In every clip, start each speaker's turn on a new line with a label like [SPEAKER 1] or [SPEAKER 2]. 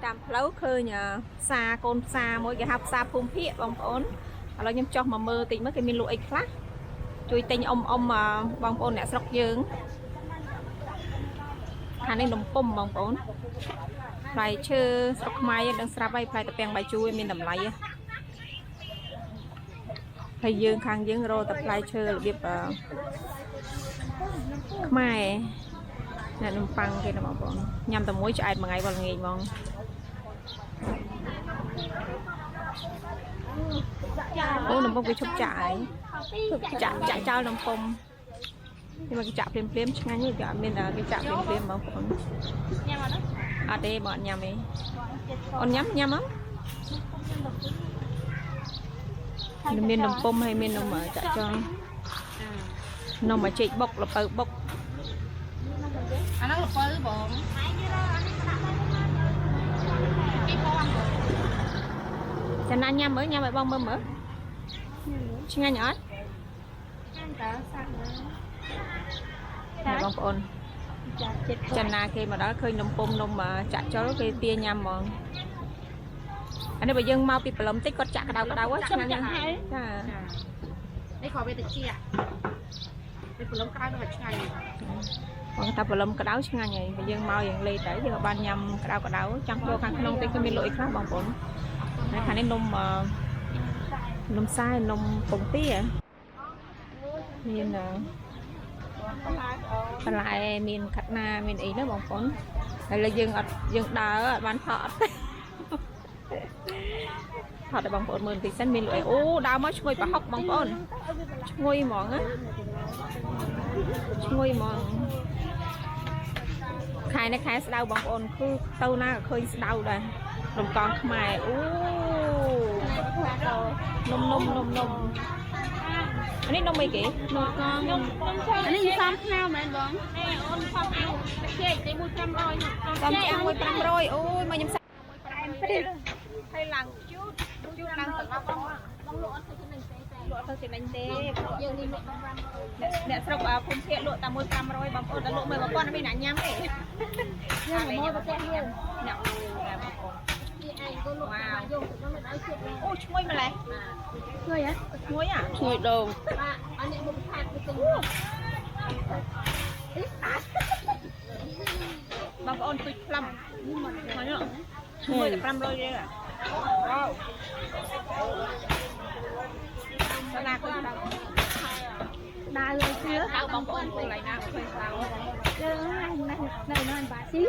[SPEAKER 1] តាមផ្លូវឃើញផ្សារកូនផ្សារមួយគេហៅផ្សារភូមិភាគបងប្អូនឥឡូវខ្ញុំចុះមកមើលតិចមើលគេមានលក់អីខ្លះជួយទិញអ៊ំបងប្អូនអ្នកស្រុកយើងខាងនេះនំពុំបងប្អូនផ្លែឈើស្រុកខ្មែរយើងដឹងស្រាប់ហើយផ្លែតាពាំងបាយជូរមានតម្លៃហើយយើងខាងយើងរកតែផ្លែឈើរបៀបខ្មែរអ្នកនំប៉័ងគេណាបងប្អូនញ៉ាំតែមួយឆ្អែតមួយថ្ងៃវល់ល្ងាចហ្មងអូនំពុំគេឈប់ចាក់ហើយចាក់ចោលនំពុំគេមកគេចាក់ភ្លាមឆ្ងាញ់ទេគេអត់មានគេចាក់ភ្លាមបងប្អូនញ៉ាំអត់ទេបងអត់ញ៉ាំទេអូនញ៉ាំអត់មាននំពុំហើយមាននំចាក់ចោលនំចេកបុកល្ពៅបុកអាហ្នឹងល្ពៅបងចាណាញ៉ាំមើលញ៉ាំឲ្យបងមើលឆ្ងាញ់អត់ឆ្ងាញ់តើសាក់ណាបងប្អូនចាណាគេមកដល់ឃើញនំពុំនំចាក់ចុលគេទាញ៉ាំហ្មងអានេះបើយើងមកពីព្រលឹមតិចគាត់ចាក់ក្តៅឆ្ងាញ់យ៉ាងហើយចានេះខោវាតិចជាពីព្រលឹមក្តៅទៅឆ្ងាញ់បងថាព្រលឹមក្តៅឆ្ងាញ់ហើយបើយើងមកយ៉ាងលេទៅយើងបានញ៉ាំក្តៅចង់ចូលខាងក្នុងតិចគឺមានលក់អីខ្លះបងប្អូនហើយខាងនេះនំខ្សែនំពងទាមានបន្លែមានខាត់ណាមានអីណាបងប្អូនហើយលើយើងដើរអត់បានថតថតឲ្យបងប្អូនមើលបន្តិចសិនមានលក់អីអូដើរមកឈ្ងុយប្រហុកបងប្អូនឈ្ងុយហ្មងណាឈ្ងុយហ្មងខែនេះខែស្ដៅបងប្អូនគឺទៅណាក៏ឃើញស្ដៅដែរនំកងខ្មែរអូនំអានេះនំអីគេនំកងអានេះសំខ្នោមែនបងអូនសំអៅចេកតែ1,500សំអៅ1,500អូយមកខ្ញុំសាក់ហើយឡើងជូតឡើងត្រឡប់បងលក់អត់ទៅចំណេញទេលក់ទៅចំណេញទេយើងនេះអ្នកស្រុកភូមិភាគលក់តែ1,500បងប្អូនតែលក់1,000អត់មានអ្នកញ៉ាំទេញ៉ាំមកប្រទេសយើងអ្នកតែបងប្អូននេះឯងក៏លក់មកយកទៅមិនឲ្យជាតិអូឈ្ងុយម្លេះឈ្ងុយហ៎ឈ្ងុយឈ្ងុយដូងបាទអានេះមុខខាត់ទៅទិញបងប្អូនទុយផ្លំហ្នឹងឈ្ងុយតែ500រៀលវ៉ាវសាលាគាត់ដើរលើជឿហៅបងប្អូនកន្លែងណាឃើញស្ដៅយើងនៅបាស៊ី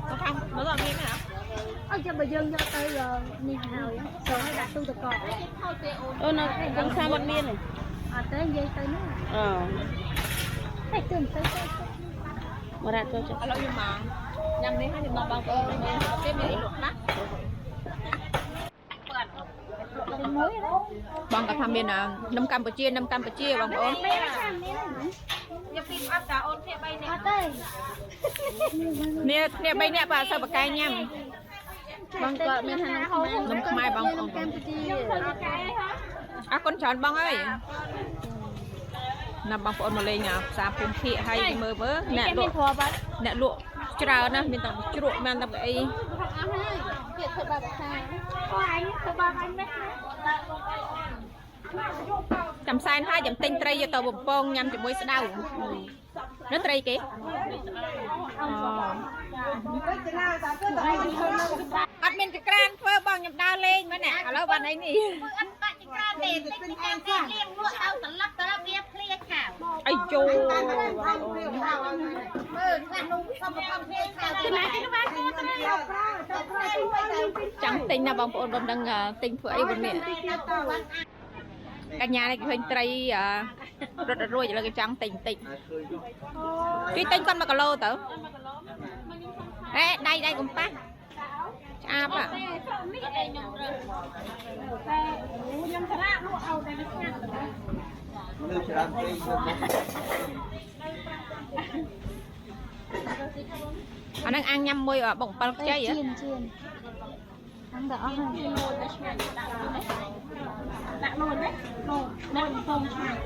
[SPEAKER 1] ទៅខាងមើលអត់មានទេហ៎អត់ចាំបើយើងយកទៅនេះហើយចូលឲ្យដាក់ទូទឹកកកអូននៅខាងអត់មានទេអត់ទេនិយាយទៅនោះតែទៅមករ៉ាត់ចូលឥឡូវខ្ញុំមកញ៉ាំនេះហើយខ្ញុំបងប្អូនមានទេមានលក់ណាបងក៏ថាមាននំកម្ពុជាបងប្អូនយកពីអត់តាអូនគ្នា3នាក់អត់ទេគ្នា3នាក់បើអត់សូវបកាយញ៉ាំបងក៏មានថានំខ្មែរបងប្អូនកម្ពុជាអរគុណច្រើនបងអើយណាបងប្អូនមកលេងផ្សារភូមិភាគហើយមើលអ្នកលក់ច្រើនណាស់មានតែជ្រក់មានតែអីទៀតធ្វើបាបខាអូអញធ្វើបាបអញមែនចាំសែនហើយចាំទិញត្រីយកទៅបំពងញ៉ាំជាមួយស្ដៅនៅត្រីគេអត់មានចក្រានធ្វើបងខ្ញុំដើរលេងមែនឥឡូវបានអីនេះអត់បាច់ចក្រានទេទិញតែគេលៀងលក់ទៅត្រឡប់វាភ្លាខៅអីជូមើលខ្លះនោះសុំប្រកបភ្លាខៅទីណាគេបានគួរទៅចាំទិញណាបងប្អូនបងដឹងទិញធ្វើអីបងនេះកញ្ញានេះឃើញត្រីរត់រួចឥឡូវគេចង់ទិញតិចជួយទិញគាត់1គីឡូទៅហេដៃកុំប៉ះឆ្អាបតែខ្ញុំឆ្លាក់លក់ឲ្យតែវាស្ងាត់លើច្រើនពេកអាហ្នឹងអាំងញ៉ាំមួយបុក7ខ្ចីហ៎អាំងតែអស់ហើយដាក់លូនទេលូនពងឆ្ងាញ់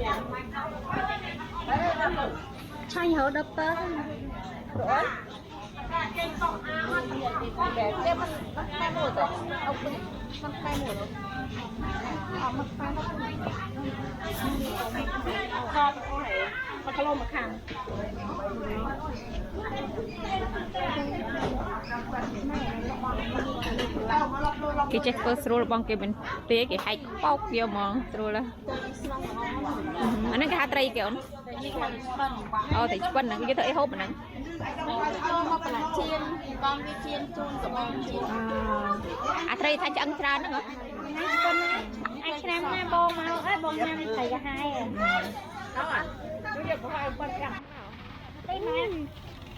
[SPEAKER 1] ឆាញ់រហូតដល់ពើព្រោះគេកុំអាអត់ Dia makan mulu tuh. Aku makan mulu. Makan apa? Kau kalau makan. Cái check first roll bong cái bên tía cái hay bóc vô mòn roll là anh nói cái hạt tây kiểu thì quanh là cái thứ hộp mình tây thay cho ăn trà nữa anh xem nha bông máu ấy bông nha thầy cả hai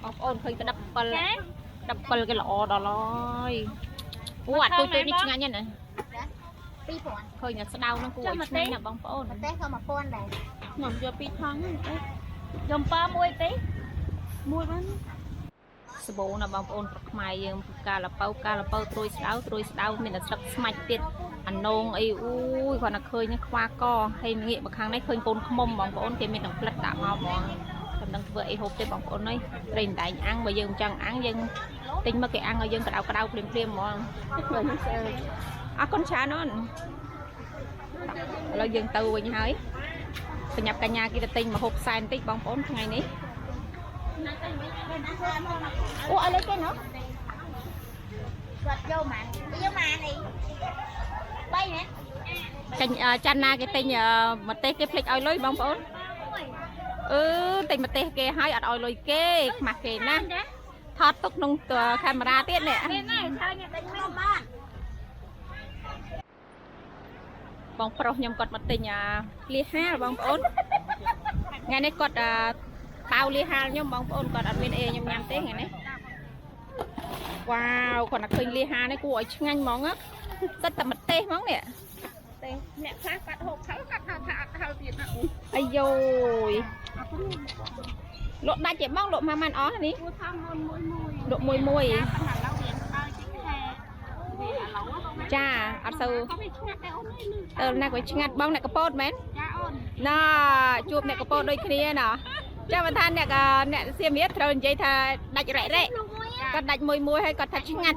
[SPEAKER 1] bông ôn khơi cái đập bal cái lọ đó rồi quạt tôi đi ngay nha nè khơi nhà sẽ đau nó cùi ngay là bông ôn té không mà con này ngầm cho pi thắng dòng pa môi tí môi bánสบู่นะบางคนรักไม่ยังกาลเป้าตรยสาวมีแต่สักสมัยติดอันนงไอ้อุ้ยคนน่ะเคยเนี่ยคว้าก็ให้เงี้ยบางครั้งได้เคยปนขมบางคนที่มีแต่พลัดตามามองกำลังเวอไอ้หกที่บางคนนี่เรียนแต่อังไปยังจังอังยังติ้งมาแกอังเอายังกระดาเปลี่ยนมองคนช้านอนเรายังตูไปยังไงไปnhập cả nhà kiaติ้งมา6 cm tích bangคนไงนี้ủa ai lấy cái nữa vô màn đi bay nè chanh na cái tên mà tê cái flick oi lối bông phốn tên mà tê cái hai oi lối kê mặc kê nè thoát tốc nông camera tiết nè bông pro nhom cọt mặt tên lia ha bông phốn ngày nay cọt bao lia ha nhom bông phốn cọt admin e nhom nhám té ngày nay wow còn là khơi lia ha này của nhanh món á rất là mặt tê món nè mẹ khác bắt hộp tháo tiền ai rồi lộ đa chị mong lộ man ó đi lộ mùi cha ở sâu này có ngặt bông này có pot mến nó chụp này có pot đôi kia nè cha mà than nè xem biết rồi vậy thà đặt rẻ đấy còn đặt mùi hay còn thật ngặt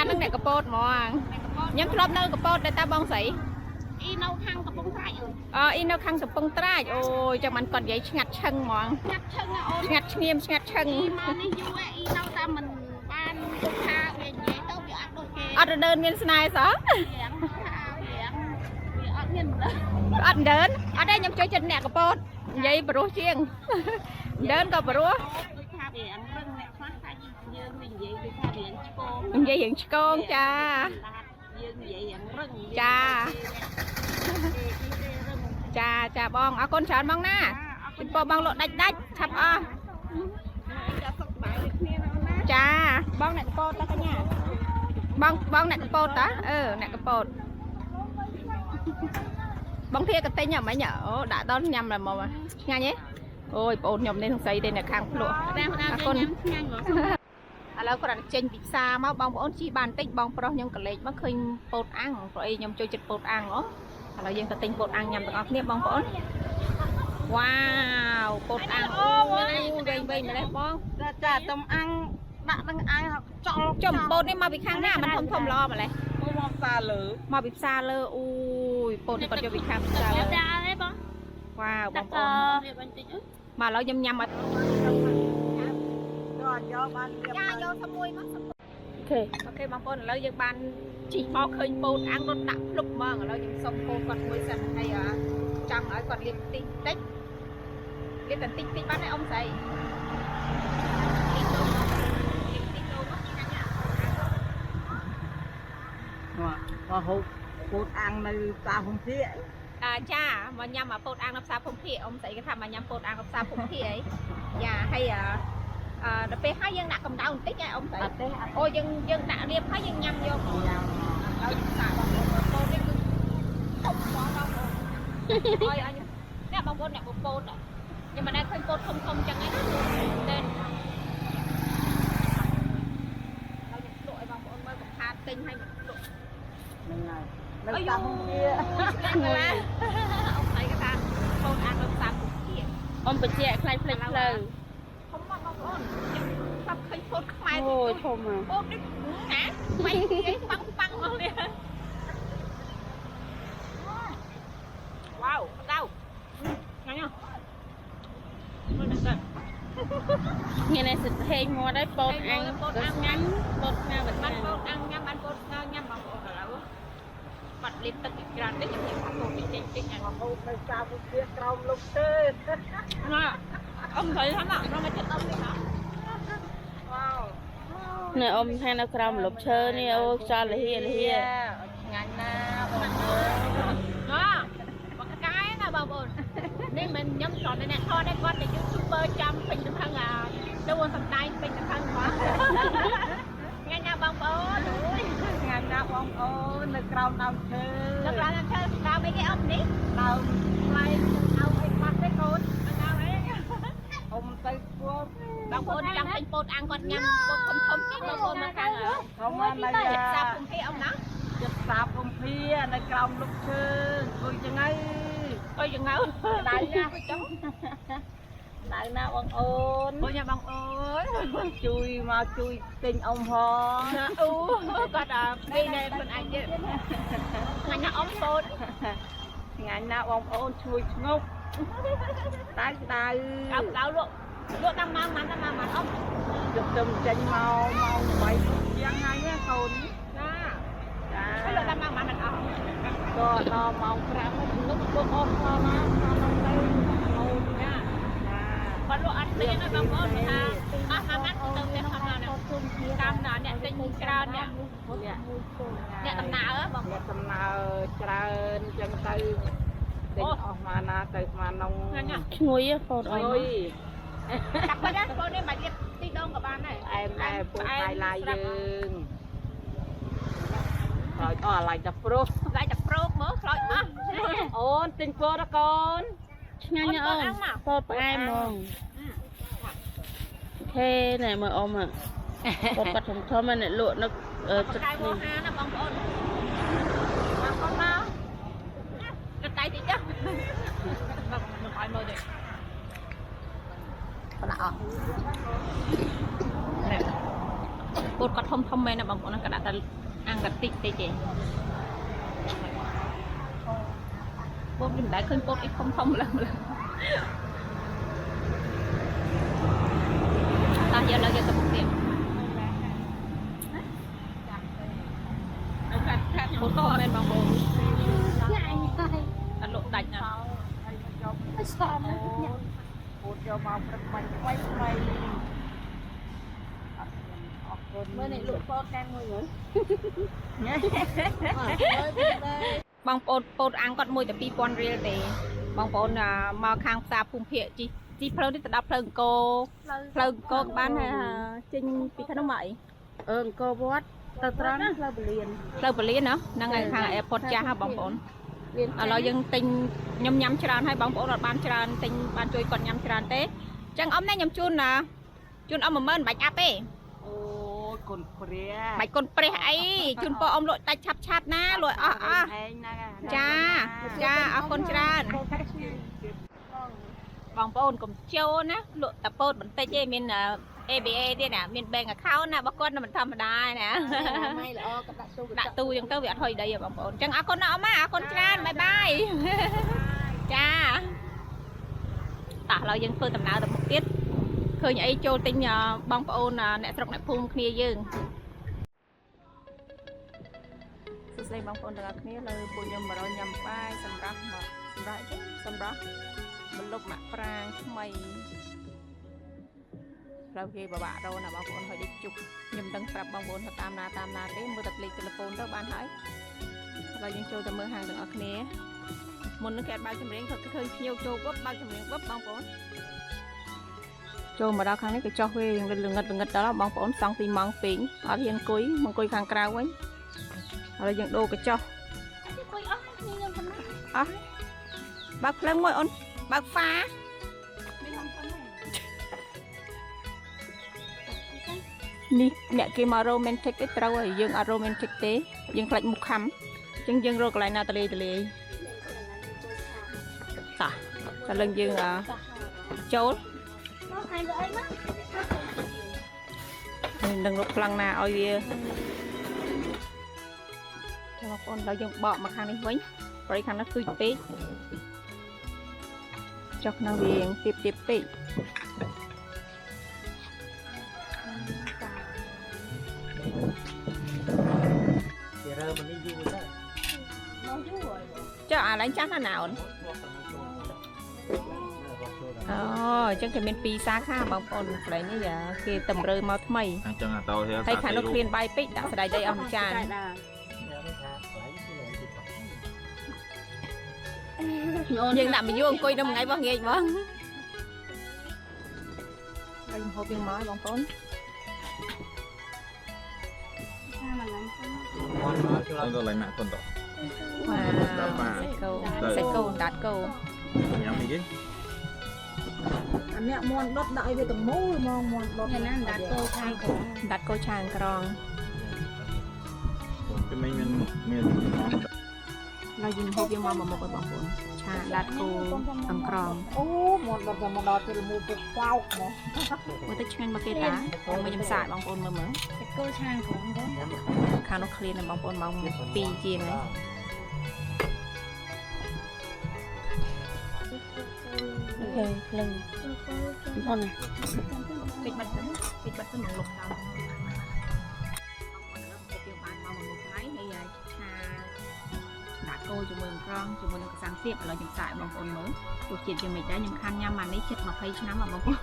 [SPEAKER 1] nó này có pot mà nhắm club nơi có pot để ta bông sấy ino khăn cặp bông trai ôi cho mình còn vậy ngặt chân mà ngặt nghiêm ngặt chân ở đơn nguyên này sao ở đơn ở đây nhắm chơi chân nè có pot vậy bro chiêng đơn có bro vậy hiện con cha cha bong ở con chọn bong na bong lộ đách thập cha bong này pot ta cả nhà bong này pot á này pot bong thia cái tên nhầm mấy nhở đã đón nhầm là mà nghe nhé ôi pot nhầm nên không xây đây là khang lộ conแล้วก็เจนพิซซ่ามาบางคนที่บ้านติ๊กบางปลอกยังกระเล็กมาเคยโปดอ่างตัวเองยังช่วยจัดโปดอ่างเหรอเรายังกระติงโปดอ่างยำตัวออกเนี่ยบางคนว้าวโปดอ่างโอ้ยเบ่งมาเลยบองจ่าต้มอ่างบะตั้งอ่างจมโปดนี่มาไปข้างหน้ามันทมล้อมาเลยมาพิซซ่าเลยอุ้ยโปดก็จะไปข้างพิซซ่าเลยว้าวบางคนมาแล้วยำมาvô thăm mui mất ok bang phôn là dân ban chỉ bao khơi phôn ăn nó đậm lúc mà là dân sông phôn còn mui sần hay trăng ở còn liệt tinh tích bán này ông thầy
[SPEAKER 2] mà hộp phôn ăn này ta không thiết
[SPEAKER 1] cha mà nhằm mà phôn ăn làm sao không thiết ông thầy cái thằng mà nhằm phôn ăn làm sao không thiết ấy và hay đợt bé hai dân đặt cầm đau một tí nha ông thầy ôi dân đặt điệp hai dân nhâm vô ôi nè bông bôn nè bông bôn này nhưng mà đang khơi bôn không chẳng ấy nên đội bông bôn mới còn tha tinh hay một đội ông thấy cái ta bôn ăn làm sao cũng kia ông bị chè khai phê lời không mà bông bôn เคยพูดขมาย
[SPEAKER 2] โอ้ยชมอ่ะ
[SPEAKER 1] พูดดินะไม่ปังปังเลยว้าวเต้าไงเนาะมันจะ
[SPEAKER 2] nghe này xịt hên mua đấy bột ăn
[SPEAKER 1] bột ăn ngắn
[SPEAKER 2] bột nga bột
[SPEAKER 1] ban bột ăn ngắm ban bột ngắm bằng bột là bật lên tất cả đấy những cái bột bị chết chết nhà
[SPEAKER 2] ông phải sao một chiếc rau lục tê
[SPEAKER 1] ông thấy hắn ạ nó mới chết ông đấy hả wow
[SPEAKER 2] này ông hay nó cầm lục chơi nè ô cho là hia
[SPEAKER 1] ngành na đó một cái là bầu bồn nên mình nhắm tròn này nè thôi đây con để youtuber chăm mình được thằng à đâu còn tầm tay mình được thằng quá nghe nhà bông bồn
[SPEAKER 2] ngày nào ông ô nó cầm nào chơi
[SPEAKER 1] được là làm chơi tao mấy cái ông đi tao mày tao phải bắt cái con tao đấy
[SPEAKER 2] ông tây quốc
[SPEAKER 1] bông bồn chăm mình bột ăn con nhâm bột không không chứ bông bồn mà khang à
[SPEAKER 2] không ăn này
[SPEAKER 1] sao không thấy ông đó
[SPEAKER 2] chụp sạp ông phía nó cầm lục chơi tôi chẳng ấy
[SPEAKER 1] ôi dừng ngáo
[SPEAKER 2] đại nha đại nào ông ôn
[SPEAKER 1] ôi nhà bông ơi
[SPEAKER 2] chui mà chui tình ông hò
[SPEAKER 1] con à đi này bên anh chứ anh nó ống phôn
[SPEAKER 2] ngày nào ông ôn chui ngốc tái tay
[SPEAKER 1] ông lão luộc năm mang ông
[SPEAKER 2] chụp tùm chân màu bảy giang hai nhé thôn
[SPEAKER 1] cái luộc năm mang ông
[SPEAKER 2] có nó màu khám lúc có ôn hoa má nó đây màu nha
[SPEAKER 1] con luộc ăn đi nó bông ôn ha mang ăn từ bên không nào nè cam nè nè tinh cam nè nè tầm nào á bông
[SPEAKER 2] nè tầm nào trơn chân tay tinh ốc mà na tay mà nông
[SPEAKER 1] ngồi á
[SPEAKER 2] phồn ơi
[SPEAKER 1] đặt bên đó phôn đi mà đi đông của bạn này
[SPEAKER 2] em phụ tay lại dương rồi lại chập pro
[SPEAKER 1] lại chập pro mới rồi
[SPEAKER 2] ôn tinh pro đó con
[SPEAKER 1] nhanh nha ôn
[SPEAKER 2] phốt ai mong thế này mà ông à một bát thùng thơm này lụa nó
[SPEAKER 1] chặt cái vô ha nó bông ôn mà con nào cái tay thì chắc mình hỏi mời đi con nào nè bột có thông thông men là bằng con nó cả đã ăn cả tịt tê chị bột mình đã khơi bột ít không thông lần ta giờ là giờ tập một điểm bột thông men bằng bột ăn lộn đạch nè
[SPEAKER 2] bột cho màu bánh quay quay mới này lụa po can mùi nữa
[SPEAKER 1] bong bột ăn còn mùi từ pi pon real để bong bột là màu khang xa phun phệ chi phơi đi từ đập phơi cô bán trên pi khăn mày
[SPEAKER 2] cô bót tao trắng
[SPEAKER 1] phơi bờ liên nữa năng ngày hàng airport cha ha bong bộtเรายังติงยำชราให้บางปอนบ้านชราติงบ้านช่วยก่อนยำชราเต้จังอ้อมได้ยำจุนนะจุนอ้อมมาเมินใบอาเป้
[SPEAKER 2] con pre
[SPEAKER 1] ใบคนเปรี้ยไอ้จุนปออ้อมลอยตาชับนะลอยจ้าเอาคนชราบางปอนกับเชียวนะลอยตะโพดเหมือนเต้เจมินABA เนี่ยนะมินแบ่งกับเขานะบางคนมันธรรมดานะดักตูยังเต้าเวียถอยได้บางปอนจังเอาคนเอามาเอาคนชราบายบายจ้าตาเรายังเปิดตำนานแต่บุกติดเคยไอ้โจติงบางปอนเนี่ยสระเนี่ยพุ่งគ្នាយើងសួស្តីបងប្អូនទាំងអស់គ្នាលើពួកខ្ញុំមករញ៉ាំបាយសម្រាប់បលុកម៉ាក់ប្រាងថ្មីផ្លូវគេបបាក់រោណាបងប្អូនហើយដូចជប់ខ្ញុំដឹងប្រាប់បងប្អូនថាតាមណាទេមើលតែលេខទូរស័ព្ទទៅបានហើយហើយយើងចូលទៅមើលហាងទាំងអស់គ្នាមុននឹងគេបើកចម្រៀងគាត់ឃើញភ្ញៀវចូលវឹបបើកចម្រៀងវឹបបងប្អូនចូលមកដល់ខាងនេះក៏ចោះវាយ៉ាងល្ងិតដល់បងប្អូនសង់ទីម៉ងពេញអត់ហ៊ានអង្គុយខាងក្រៅវិញហើយយើងដូរកញ្ចក់អង្គុយអស់ខ្ញុំប៉ុណ្ណាអស់បើកភ្លើងមួយអូនបើកហ្វានេះអ្នកគេមក romantic ទេត្រូវហើយយើងអត់ romantic ទេយើងខ្លាចមុខខំអញ្ចឹងយើងរកកន្លែងណាតលេតើឡើងយើងចូល đừng lục lăng nào ôi bia cho bà conเรายังบะมาข้างนี้ไว้ไปข้างนั้นตุยเป๊ะจอกนางเวียงเจ็บเจ็บเป๊ะ cho à lấy chắc là nào chắc thì mình pi xa khá bằng con lấy như vậy khi tầm rơi mau mày thấy khả năng khuyên bay pít đã phải đây ông tràn nhưng nằm vô coi năm ngày bao ngày vâng đây hộp viên mới bằng con
[SPEAKER 3] tôi lại mẹ con tổ
[SPEAKER 1] sẽ câu đạt câu
[SPEAKER 3] nhắm gì chứ
[SPEAKER 2] anh nhẹ mòn đốt đợi về tầng mũ mòn đốt
[SPEAKER 4] Ngày nay
[SPEAKER 1] đạt câu tràng tròn
[SPEAKER 3] cái mình
[SPEAKER 1] เรายิงพบยังมองมาหมดบางคนชาดัดกูอังกรอง
[SPEAKER 2] ô mòn đốt rồi mòn đốt thì mù bực quao nè
[SPEAKER 1] ว่าจะช่วยมาเกตายังไม่ยังสายบางคนมาเหมือน
[SPEAKER 4] cô trang của ông đó
[SPEAKER 1] ข้าวนักเคลียนบางคนบางปีเจียงเลยโอเคเลย
[SPEAKER 2] con này
[SPEAKER 1] ปิดบัตรปิดบัตรหนึ่งหลบเราเกี่ยวกับมาหมดไม้ให้ยายชาดัดกูจมูกกรองจมูกสังเสียบเรายังสายบางคนเหมือนกูจิตจะไม่ได้ยังคันยามันนี่เช็ดมาให้ชนะมาบางคน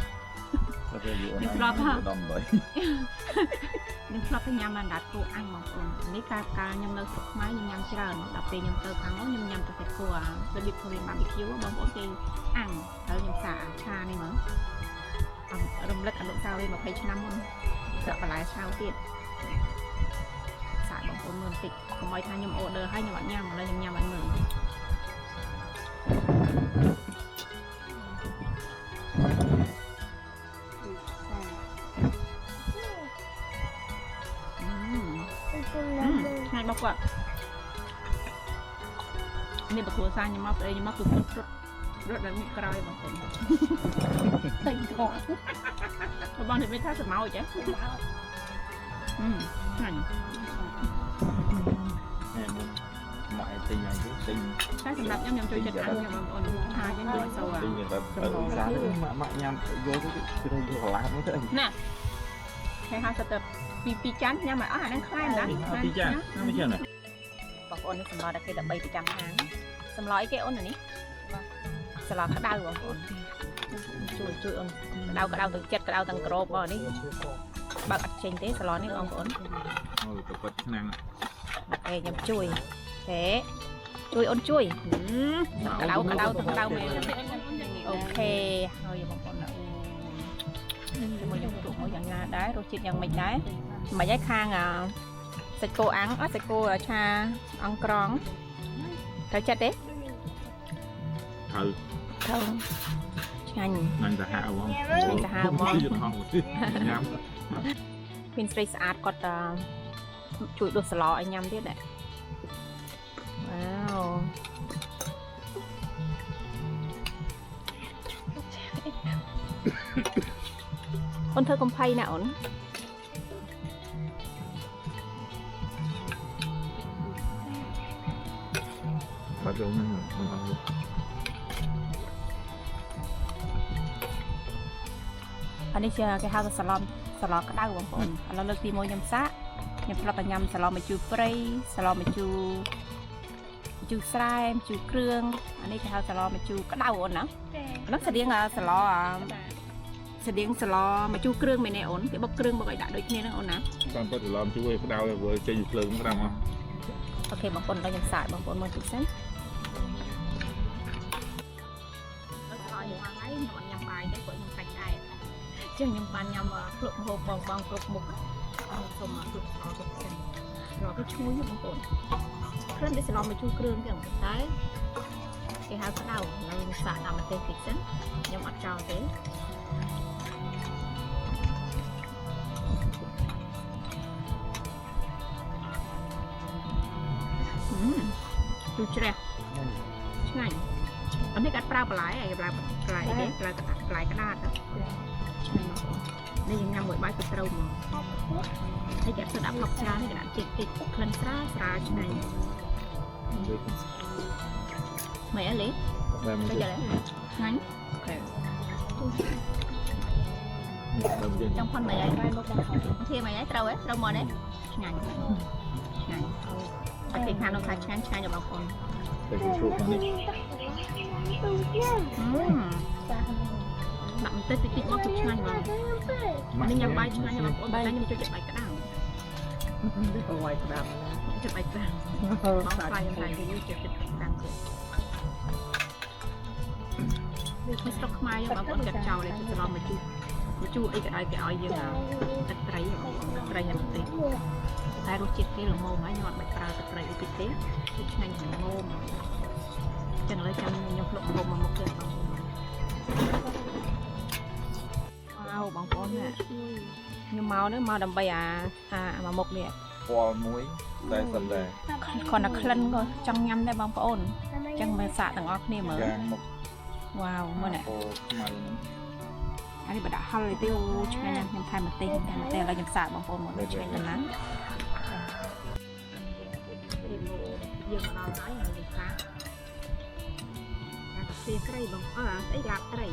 [SPEAKER 3] nhưng flop ha
[SPEAKER 1] nhưng flop cái nhâm là đặt cô ăn một phần mấy ca nhâm nơi sụp máy nhưng nhâm chច្រើនđập về nhâm tơ thắng nhâm nhâm tơ thịt cô à rồi bị thôi mà bị thiếu bông bông thì ăn rồi nhâm xả cha này mà đồng lật ăn độ sao đây mà thấy năm luôn sợ phải lại sao tiệt xả bông bông luôn tịch không ai thay nhâm order hay nhâm bạn nhâm mà đây nhâm nhâm bạn người hai bọc ạ ini betul sang nyemak tuh rất là mịn cay bangคนtỉnh ngọt bang thì mới thay sợi máu chứ hành
[SPEAKER 3] mọi tình này cũng tình
[SPEAKER 1] cái sầm đập nhâm nhâm chui chật ăn nhâm bangคนhai cái đuôi sâu à
[SPEAKER 3] tình người ta ở giá mà nhâm vô cái đây vô lá mới thôi
[SPEAKER 1] nè hay hai sợi pi chán nhâm mà ở hàng đang khai nè
[SPEAKER 3] pi chán nó mới chưa này
[SPEAKER 1] បងប្អូននេះសម្លដល់គេ13ប្រចាំហាងសម្លអីគេអូននេះសម្លក្តៅបងប្អូនជួយអូនក្តៅទៅចិត្តក្តៅទាំងក្របបងនេះបើអត់ចេញទេសម្លនេះបងប្អូន
[SPEAKER 3] ôi tập vật năng
[SPEAKER 1] ដាក់គេខ្ញុំជួយហេជួយអូនជួយក្តៅទាំងក្តៅមែនអូខេហើយបងប្អូនជាមួយខ្ញុំទុកមកយ៉ាងណាដែររសជាតិយ៉ាងម៉េចដែរមិនឲ្យខាងសាច់គោអាំងអត់សាច់គោឆាអង្ក្រងត្រូវចិត្តទេ
[SPEAKER 3] thử
[SPEAKER 1] ត្រូវឆ្ងាញ់
[SPEAKER 3] năng ta hạ không
[SPEAKER 1] Năng ta hạ không?
[SPEAKER 3] nhắm
[SPEAKER 1] មានស្រីស្អាតគាត់ជួយដុសស្លឲ្យញ៉ាំទៀតដែរវ៉ាវអូនធ្វើកំភៃណាអូន
[SPEAKER 3] bắt đầu năng không
[SPEAKER 1] អានេះជាគេហៅថាស្លក្តៅបងប្អូនឥឡូវលើកទី1ខ្ញុំសាកខ្ញុំធ្លាប់តែញ៉ាំស្លម្ជូរព្រៃស្លម្ជូរស្រែម្ជូរគ្រឿងអានេះគេហៅស្លម្ជូរក្តៅអូនណាហ្នឹងស្តៀងស្លម្ជូរគ្រឿងមែនទេអូនគេបុកគ្រឿងបុកឲ្យដាក់ដូចគ្នាហ្នឹងអូនណា
[SPEAKER 3] con có thể làm chú ấy đau với chơi dục lớn cái nào không
[SPEAKER 1] អូខេបងប្អូនដល់ខ្ញុំសាកបងប្អូនមើលតិចសិនចឹងខ្ញុំបានញ៉ាំគ្រប់ម្ហូបបងគ្រប់មុខសូមគ្រប់អរគុណចឹងរកទៅឈ្ងុយបងប្អូនគ្រាន់តែស្លម្ជូរគ្រឿងចឹងតែគេហៅក្តៅហើយខ្ញុំសាកដាក់ម្ទេសតិចសិនខ្ញុំអត់ចោលទេជួយជ្រះឆ្ងាញ់អត់នេះកាត់ប្រើបន្លែឯងប្រើបន្លែអីគេប្រើបន្លែក្តាតឆ្ងាញ់ណាស់ đây là nhằm mỗi bài tập trâu mà hay kẹp sữa đạp học cha hay cái đạn tịt khăn xa này mẹ lấy bây giờ đấy ngắn trong phần mày ấy thì mày ấy trâu mò đấy ngắn cái khăn nó thay ngắn cho bà con bạn tết thì bóc chụp ngay mà nên nhằm bay cho ngay mà con bay nhưng cho chụp bài cái nào
[SPEAKER 2] ở ngoài đạp
[SPEAKER 1] chụp bài cái bóng bay cái như chụp càng cái stock mai mà con gặp chào này cho nó mà chú ấy cái ai dương nào tật trái nhầm tí tai rút chết cái là mồm ấy nhọn bạch ra tật trái cái té cái ngay nhầm mồm chẳng lấy chăm nhục lụng mồm mà một cái wow bóng con nè nhưng màu nữa màu đầm bay mà một nè
[SPEAKER 3] Qua muối đây phần đây
[SPEAKER 1] còn là khăn rồi trong nhâm đây bóng con chẳng mà xạ tầng óc nè mở wow mua nè anh đi đã haoเลยtiêu cho nên nhâm thay một tinhแต่เรายังสาดบางคนหมดเลยช่วยกันนะdương mà nói là gì khác xe cây bằng ấy lạp cây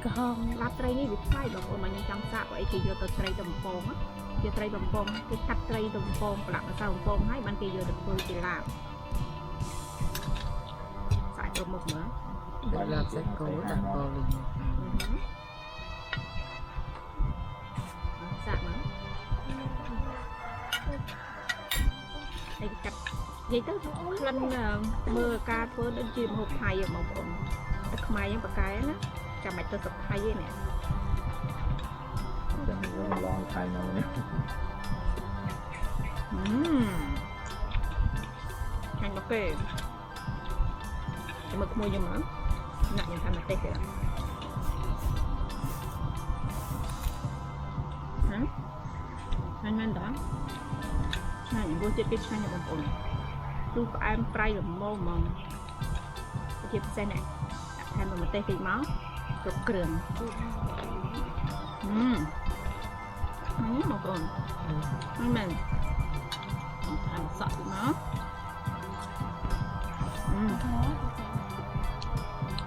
[SPEAKER 1] có không lạp cây này bị sai bằng ôn mà nhân trong xã vậy thì vô từ cây đồng phong á vô cây đồng phong cái cắt cây đồng phong làm sao đồng phong hay ban kia vô được tôi thì làm phải được một nữa
[SPEAKER 2] làm sẽ cố đặt cô
[SPEAKER 1] sạc nữa đây cắt vậy tức lần mưa ca phơi đến chim hộp thay ở một ôn đặc mai những cái á chả mày tôi sập thay vậy nè
[SPEAKER 3] lo thay nào nhé
[SPEAKER 1] hành bọc kê cái mực mua như mà nặng như thay mặt tê kìa hả anh đó này vô chết cái chai này bằng ổn tôi phải em fry được mô mà chụp xe này thêm một tê thì máu cục cường một con anh mình ăn sợ nó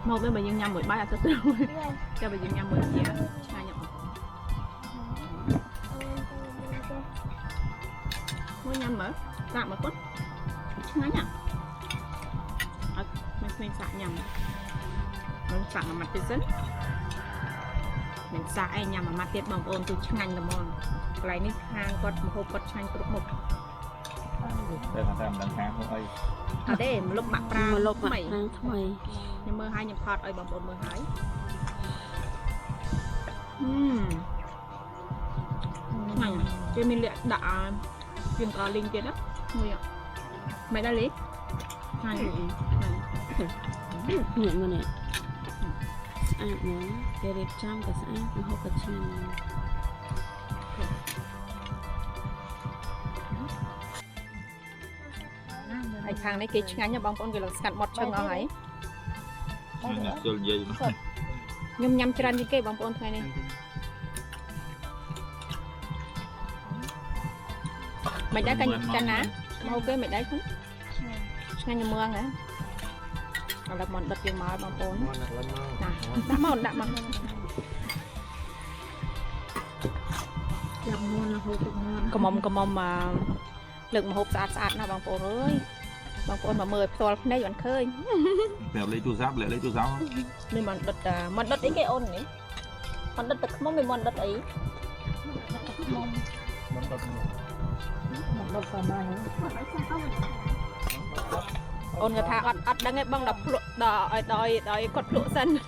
[SPEAKER 1] một bên bệnh nhân nhâm 13 là sao rồi cho bệnh nhân nhâm 10 gì á hai nhập mua nhâm mở tạm một chút ngắn nhỉ mình xả nhầm mình xả mặt trên sân mình xả ai nhầm mà mặt tiết bằng ôn từ chanh là mòn lấy ní hang con một hộp con chanh cục một
[SPEAKER 3] đây là làm đằng hàng không ấy
[SPEAKER 1] ở đây một lúc bạc ra
[SPEAKER 2] một lúc
[SPEAKER 1] mày
[SPEAKER 2] mày
[SPEAKER 1] nhưng mơ hai nhầm thọt ở bằng ôn mơ hái này cái mình lệ đã truyền có linh kia đó người ạ mày đã lấy này
[SPEAKER 2] nhận mà nè nhớ để đẹp trăm cả xã cũng học cả chuyện
[SPEAKER 1] anh thằng này cái ngắn nhà bóng con cái là sẵn một chân ở ấy nhâm nhâm chân như cái bóng con thôi này mày đã canh chân á ok mày đấy không ngay như mưa hả là món đất dùng máu bóng con đã mòn đã mà
[SPEAKER 2] làm ngon là hộp ngon
[SPEAKER 1] có mồm mà lượng mà hộp sạch nào bóng con mà mời toàn đây vẫn khơi
[SPEAKER 3] để lấy chú giáp
[SPEAKER 1] nên món đất ấy cái ôn này món đất thực món món đất ấy
[SPEAKER 2] một phần mai
[SPEAKER 1] ôn người ta ọt đang ngay băng đập đòi cột lụa sân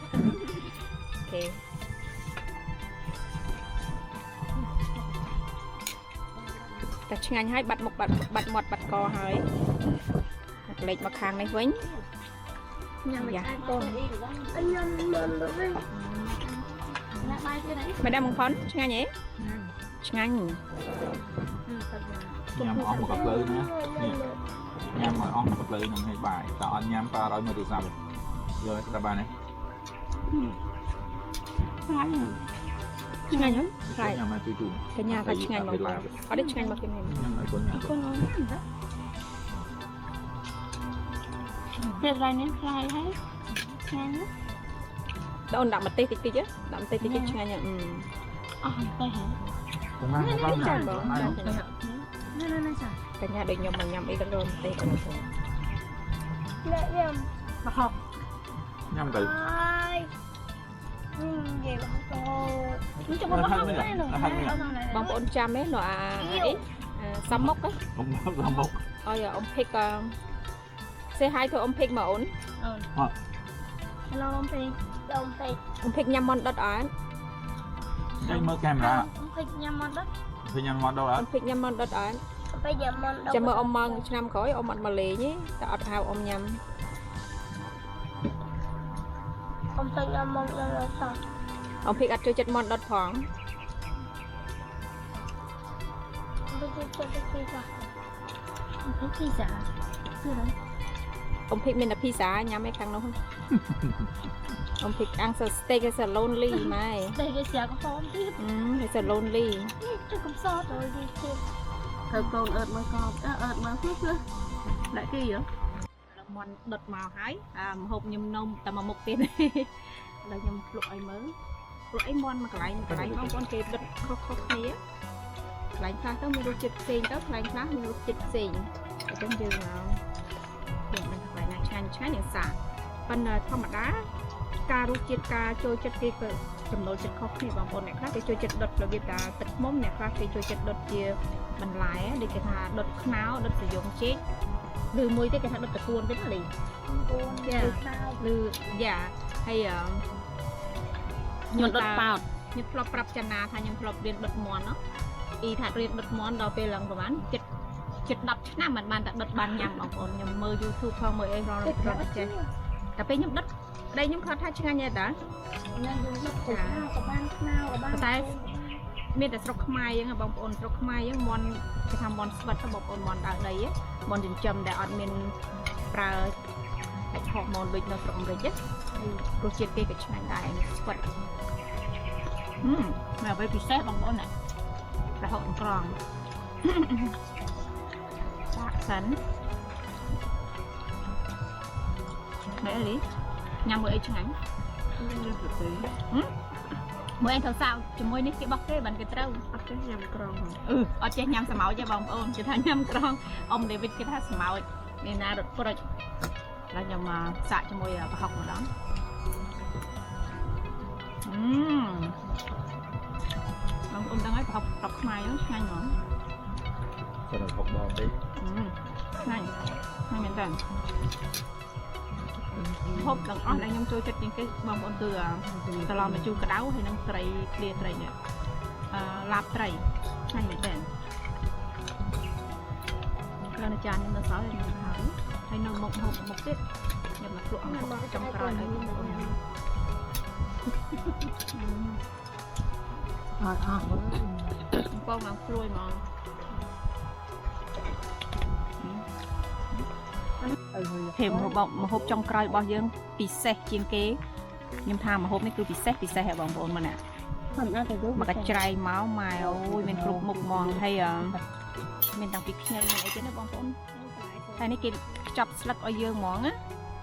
[SPEAKER 1] ok ta chừng anh hay bật cò hơi lệch mặt hàng này với mày đang mong phấn chừng anh nhé chừng anh
[SPEAKER 3] nhằm ong một cặp lưới nữa nhằm hỏi ong một cặp lưới nằm hay bài tạo anh nhắm ta đói mà từ sao rồi ta bài này
[SPEAKER 1] ឆ្ងាញ់ហ្នឹងខ្លាយ
[SPEAKER 3] ញ៉ាំមកជួយ
[SPEAKER 1] កញ្ញាក៏ឆ្ងាញ់បងប្អូនអត់ទេឆ្ងាញ់មកគេមែន
[SPEAKER 3] ញ៉ាំឲ្យកូនញ៉ាំ
[SPEAKER 2] កូនអត់ណាទៀតរ៉ៃនេះខ្លាយហើយឆ្ងាញ់ណា
[SPEAKER 1] ដល់អូនដាក់ម្ទេសតិចតិចដាក់ម្ទេសតិចតិចឆ្ងាញ់ហ្នឹង
[SPEAKER 2] អស់ទៅហើយក
[SPEAKER 3] ូនណាបង
[SPEAKER 1] ចាបងចា
[SPEAKER 2] ណាចា
[SPEAKER 1] កញ្ញាដូចខ្ញុំមកញ៉ាំអីក៏រមម្ទេសបងប្អូន
[SPEAKER 2] លេញ៉ាំបហក
[SPEAKER 3] ញ៉ាំទៅ
[SPEAKER 2] ហើយនិយាយបងប្អូននេះចង់មកហៅណា
[SPEAKER 1] បងប្អូនចាំទេនៅអាអីសំមុកហ៎
[SPEAKER 3] ខ្ញុំសំមុខ
[SPEAKER 1] អើយអ៊ំភិកសេហើយទៅអ៊ំភិកមកអូន
[SPEAKER 2] ឡំពេក
[SPEAKER 1] អ៊ំភិកញ៉ាំមន់ដុតអត់
[SPEAKER 3] ហើយមើលកាមេរ៉ា
[SPEAKER 2] ពេកញ៉ាំមកដល់
[SPEAKER 3] ឃើញញ៉ាំមកដល់អ
[SPEAKER 1] អ៊ំ
[SPEAKER 3] ត់
[SPEAKER 1] ភិកញ៉ាំមន់ដុតអត់
[SPEAKER 2] ពេកញ៉ាំមកដល់
[SPEAKER 1] ចាំមើលអ៊ំមកឆ្នាំក្រោយអ៊ំអត់មកលេងទេតែអត់ហៅអ៊ំញ៉ាំ
[SPEAKER 2] អ៊ំពេកញ៉ាំមកដល់សោះ
[SPEAKER 1] អ៊ំភិកអត់ចូលចិត្តមន់ដុតផង
[SPEAKER 2] ពេកទៅពីចាពេកពីចាគឺហ្នឹង
[SPEAKER 1] អ៊ំភិកមានតែភីសាញ៉ាំឯខាងនោះអ៊ំភិកអាំងសស្តេកសឡូនលីម៉ែ
[SPEAKER 2] តែគេស្រាក៏ហមទៀត
[SPEAKER 1] ហើយសឡូនលី
[SPEAKER 2] ទៅកំសត់rồi điទៀតទៅកូនអើតមើលកបអើតមើលគឺដាក់គេហ៎
[SPEAKER 1] មន់ដុតមកហើយមហូបញឹមនំតែមកមុខទៀត ដល់ខ្ញុំភ្លុកឲ្យមើលភ្លុកអីមន់មកកន្លែងបងប្អូនគេដុតខុសគ្នាកន្លែងខ្លះទៅមានរសជាតិផ្សេងទៅកន្លែងខ្លះមានរសជាតិផ្សេងអញ្ចឹងយើងយើងមិនកន្លែងណាឆ្ងាញ់យ៉ាងសាប៉ុន្តែធម្មតាការរសជាតិការចូលចិត្តគេក៏ចំណូលចិត្តខុសគ្នាបងប្អូនអ្នកខ្លះគេចូលចិត្តដុតរបៀបថាទឹកឃ្មុំអ្នកខ្លះគេចូលចិត្តដុតជាបន្លែដូចគេថាដុតខ្នោដុតសយងចេកឬមួយទៀតគេថាដុតតពួនទៀតណាលី
[SPEAKER 2] គួនទៅខ្លាយ
[SPEAKER 1] ឬយ៉ាហើយខ្ញុំដុតប៉ោតខ្ញុំធ្លាប់ប្រាប់ចនាថាខ្ញុំធ្លាប់រៀនដុតមន់ណាអ៊ីថារៀនដុតមន់ដល់ពេលឡើងប្រហែលចិត្ត10ឆ្នាំមិនបានតែដុតបានញ៉ាំបងប្អូនខ្ញុំមើល YouTube ផងមើលអីរងចេះតែពេលខ្ញុំដុតប្តីខ្ញុំគាត់ថាឆ្ងាញ់ទេតា
[SPEAKER 2] នឹងយើងដុតទៅក៏បានខ្នោក៏បាន
[SPEAKER 1] តែមានតែស្រុកខ្មែរយើងបងប្អូនស្រុកខ្មែរយើងមន់គេថាមន់ស្វិតបងប្អូនមន់ដើរដីមន់ចិញ្ចឹមដែលអត់មានប្រើហេតុហូម៉ូនដូចនៅស្រុកអាមេរិកទេរសជាតិគេក៏ឆ្ងាញ់ដែរស្វិតមកអ្វីពិសេសបងប្អូនណារហូតក្រងសាក់សិនមែនលីញ៉ាំមើលអីឆ្ងាញ់មើលអីទៅសៅជាមួយនេះគេបោះគេបានគេត្រូវអត់ចេះញ៉ាំក្រងអត់ចេះញ៉ាំស្មោចទេបងប្អូនគេថាញ៉ាំក្រងអ៊ំដេវីតគេថាស្មោចនេះណារត់ព្រិចហើយខ្ញុំមកសាក់ជាមួយប្រហុកម្ដងបងប្អូនដឹងហើយប្រហុកខ្មែរហ្នឹងឆ្ងាញ់ហ្មង
[SPEAKER 3] គាត់ហុកដល់ទេ
[SPEAKER 1] ឆ្ងាញ់មែនតើហូបទាំងអស់ដែលខ្ញុំចូលចិត្តជាងគេបងប្អូនគឺត្រឡប់មកជូរក្តៅហើយនឹងត្រីគ្លៀត្រីនេះឡាបត្រីឆ្ងាញ់មែនតើគ្រាន់តែចានខ្ញុំនៅសល់ហើយនៅមុខមុខទៀតខ្ញុំមកភ្លក់អង្គចុងក្រោយឲ្យបងប្អូនអត់បងមកព្រួយហ្មងហេមហូបចុងក្រោយរបស់យើងពិសេសជាងគេខ្ញុំថាម្ហូបនេះគឺពិសេសហ៎បងប្អូនមើលណា
[SPEAKER 2] ខ្ញុំអត់ទៅ
[SPEAKER 1] មកកាច់ច្រៃមកម៉ែអូយមានគ្រប់មុខហ្មងហើយមានតាំងពីខ្ញីមានអីទៀតណាបងប្អូនតែនេះគេខ្ចប់ស្លឹកឲ្យយើងហ្មងណា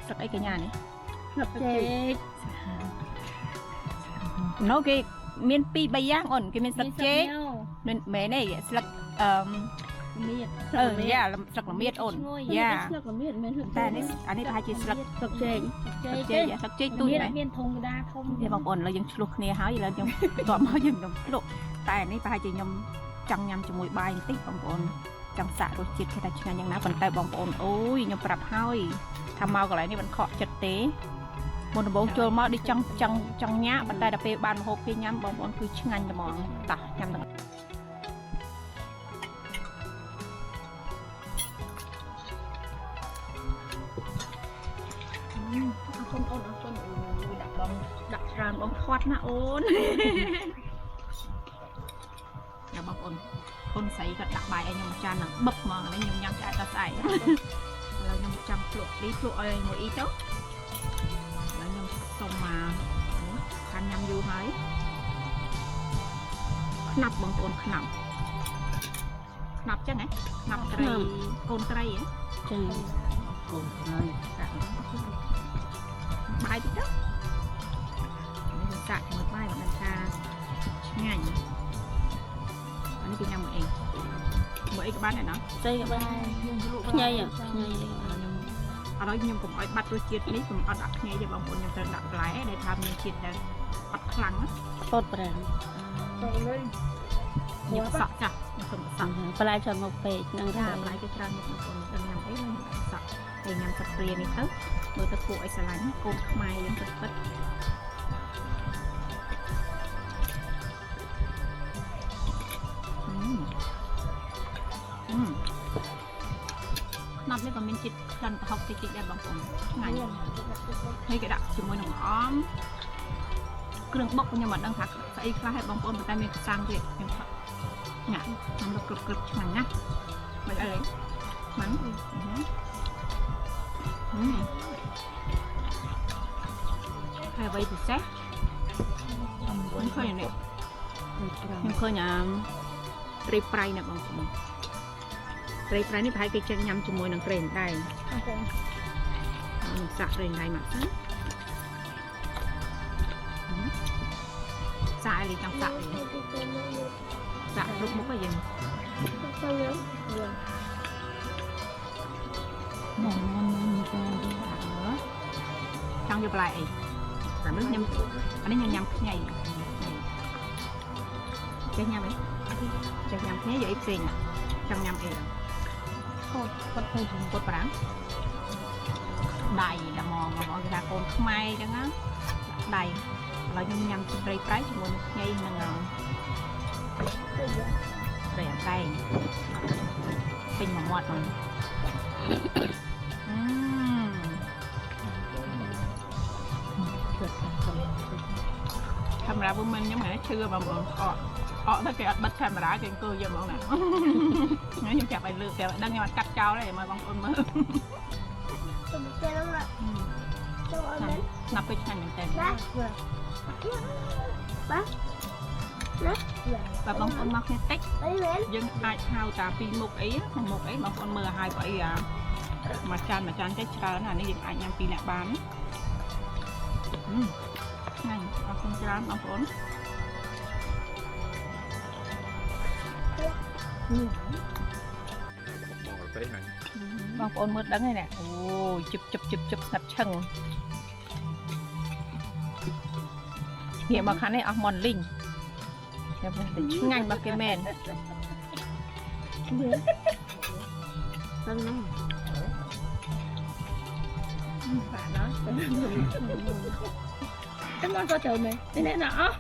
[SPEAKER 1] ស្លឹកអីកញ្ញានេះ
[SPEAKER 2] ស្លឹកចេក
[SPEAKER 1] ណូគេមាន2 3យ៉ាងអូនគេមានស្លឹកចេកមិនមែនទេស្លឹក
[SPEAKER 2] មៀត
[SPEAKER 1] យ៉ាស្លឹកល្មៀតអូនយ៉ា
[SPEAKER 2] ស្លឹកល្មៀតមិន
[SPEAKER 1] តែអានេះប្រហែលជាស្លឹក
[SPEAKER 2] ស្លឹកចេក
[SPEAKER 1] ស្លឹកចេកទូចមែន
[SPEAKER 2] មានធុងកដាធំ
[SPEAKER 1] ទេបងប្អូនឥឡូវយើងឆ្លោះគ្នាហើយឥឡូវខ្ញុំតបមកយើងខ្ញុំភ្លុកតែអានេះប្រហែលជាខ្ញុំចង់ញ៉ាំជាមួយបាយបន្តិចបងប្អូនចង់សាក់រសជាតិគេថាឆ្ងាញ់យ៉ាងណាប៉ុន្តែបងប្អូនអូយខ្ញុំប្រាប់ហើយថាមកកន្លែងនេះមិនខកចិត្តទេមុនដំបូងចូលមកដូចចង់ញ៉ាំប៉ុន្តែដល់ពេលបានម្ហូបគេញ៉ាំបងប្អូនគឺឆ្ងាញ់ហ្មងតោះញ៉ាំទាំងអរគុណអូនអរគុណអូយដាក់ច្រើនបងខាត់ណាអូនយ៉ាបងអូនអូនស្រីក៏ដាក់បាយឲ្យខ្ញុំចាននឹងបឹកមកនេះខ្ញុំញ៉ាំឆ្អែតដល់ស្អែកឥឡូវខ្ញុំចាំភ្លក់នេះភ្លក់ឲ្យមួយអ៊ីទៅឥឡូវខ្ញុំសុំមកខានញ៉ាំយូរហើយ นับบางคนขนับนับจังไงนับไตรโกนไตรอ่ะ
[SPEAKER 2] ចាកូនខ្លាយសាក់
[SPEAKER 1] បាយតិចទៅនេះសាក់មួយបាយមិនថាឆ្ងាញ់អានេះគេញ៉ាំមួយអីក៏បានដែរណោះ
[SPEAKER 2] ស្អីក៏បានខ្ញីខ្ញី
[SPEAKER 1] អត់ឲ្យខ្ញុំកុំឲ្យបាត់រសជាតិនេះកុំអត់ដាក់ខ្ញីទេបងប្អូនខ្ញុំត្រូវដាក់បន្លែដែលថាមានជាតិដែលអត់ខ្លាំងណា
[SPEAKER 2] ផតប្រាំ
[SPEAKER 1] ខ្ញុំសក់ចាស់ខ្ញុំសុំសក់
[SPEAKER 2] បន្លែច្រើនមកពេកហ្នឹង
[SPEAKER 1] ចា
[SPEAKER 2] ថា
[SPEAKER 1] បន្លែគេច្រើនមកបងប្អូនដល់ញ៉ាំអីខ្ញុំសក់តែញ៉ាំទឹកព្រានេះទៅមើលទៅគួរឲ្យស្រឡាញ់កូនខ្មែរយើងពិតពិតណាប់នេះក៏មានជាតិក្លិនប្រហុកតិចៗដែរបងប្អូនឆ្ងាញ់ហើយគេដាក់ជាមួយនឹងអមគ្រឿងបុកខ្ញុំអត់ដឹងថាស្អីខ្លះឲ្យបងប្អូនប៉ុន្តែមានខ្សាំងទៀតខ្ញុំថាញ៉ាំខ្ញុំរកគ្រប់ឆ្ងាញ់ណាស់មិនអីមិនហើយអ្វីពិសេសខ្ញុំឃើញនេះខ្ញុំឃើញត្រីប្រៃណាបងប្អូនត្រីប្រៃនេះប្រហែលគេចិញ្ចឹមញ៉ាំជាមួយនឹងក្រែមដែរសាក់ក្រែមដែរមកទៅសាក់អីចង់សាក់អីសាក់គ្រប់មុខហ្នឹងយើងមកមានតែចង់យកបន្លែអីតែមិនខ្ញុំអានេះខ្ញុំញ៉ាំខ្ញីចេះញ៉ាំអីចេះញ៉ាំខ្ញីយកអីផ្សេងចង់ញ៉ាំអីគាត់ឃើញគាត់ប្រាំងដៃតែមកគេថាកូនខ្មែរអញ្ចឹងណាដៃឥឡូវខ្ញុំញ៉ាំត្រីប្រៃជាមួយនឹងខ្ញីនឹងត្រីអាតែងពេញមួយមាត់ហ្នឹងកាមេរ៉ា woman ខ្ញុំហ្នឹងឈឺបងប្អូនអត់ទៅគេអត់បិទកាមេរ៉ាគេអង្គុយយកមកណាខ្ញុំចាប់ឲ្យលើកគេដឹងខ្ញុំអត់កាត់ចោលទេមកបងប្អូនមើលណាប់ពេកឆ្ងាញ់មែនតើបាទបងប្អូនមកគ្នាតិចយើងអាចហៅតាពីរមុខអីក្នុងមុខអីបងប្អូនមើលឲ្យហើយក៏អីមួយចានតិចច្រើនអានេះយើងអាចញ៉ាំពីរអ្នកបានឆ្ងាញ់អរគុណច្រើនបងប្អូនបងប្អូនមើលដឹងហើយណាអូជឹបស្ងាត់ឈឹងងាកមកខាងនេះអស់មន់លីងខ្ញុំតែឆ្ងាញ់មកគេមែន
[SPEAKER 2] ហ្នឹងណា
[SPEAKER 1] បាទណាតែមកក៏ចូលមែននេះណាអស់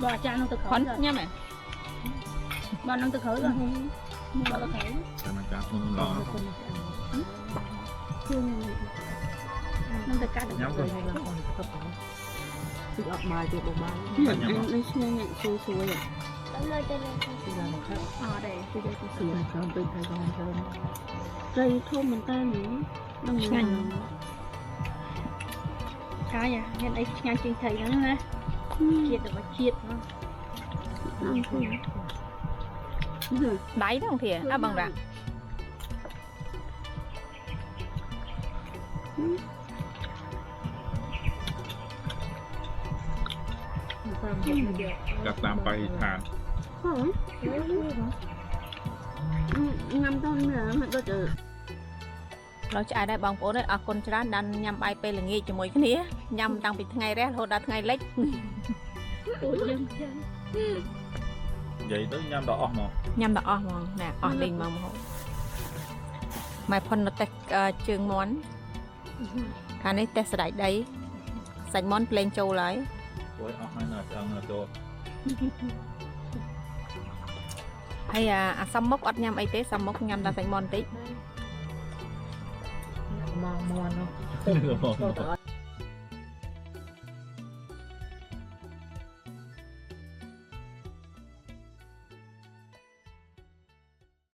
[SPEAKER 1] បងអាចារ្យនោះទៅក្រោយញ៉ាំហ៎បងនឹងទៅក្រោយបងបងទៅក្រោយ
[SPEAKER 3] តែមកកាត់ខ្ញុំឡង
[SPEAKER 1] នឹងទៅកាត់
[SPEAKER 3] ញ៉ាំទៅ
[SPEAKER 2] គឺអត់បាយទៀតបងបាយនេះឆ្ងាញ់ស្រួយស្រួយអត់
[SPEAKER 1] ទេគឺទៅស្រួយ
[SPEAKER 2] ច្រើនពេកទៅច្រើនត្រីធំមែនតើនឹង
[SPEAKER 1] ឆ្ងាញ់កាយមានអីឆ្ងាញ់ជាងត្រីហ្នឹងណាជាតិរបស់ជាតិហ្នឹងដៃហ្នឹងធៀអើបងរ៉ា
[SPEAKER 3] កាត់តាមបរិស្ថាន
[SPEAKER 2] ញ៉ាំទៅមិនដូច
[SPEAKER 1] เราឆ្អែតដែរបងប្អូនអរគុណច្រើនដែលញ៉ាំបាយពេលល្ងាចជាមួយគ្នាញ៉ាំតាំងពីថ្ងៃរះរហូតដល់ថ្ងៃលិច
[SPEAKER 2] អូយើងចឹង
[SPEAKER 3] និយាយទៅញ៉ាំដល់អស់មក
[SPEAKER 1] ញ៉ាំដល់អស់ហ្មងណែអស់លេងមកម៉ែផុននៅតែជើងមន់ខាងនេះតែស្ដាយដីសាច់មន់ភ្លេងចូលហើយ
[SPEAKER 3] អូយអស់ហើយនៅឆ្អឹងនៅចូល
[SPEAKER 1] ហើយអាសំមុខអត់ញ៉ាំអីទេសំមុខញ៉ាំតែសាច់មន់តិច
[SPEAKER 2] មកមន់នោះ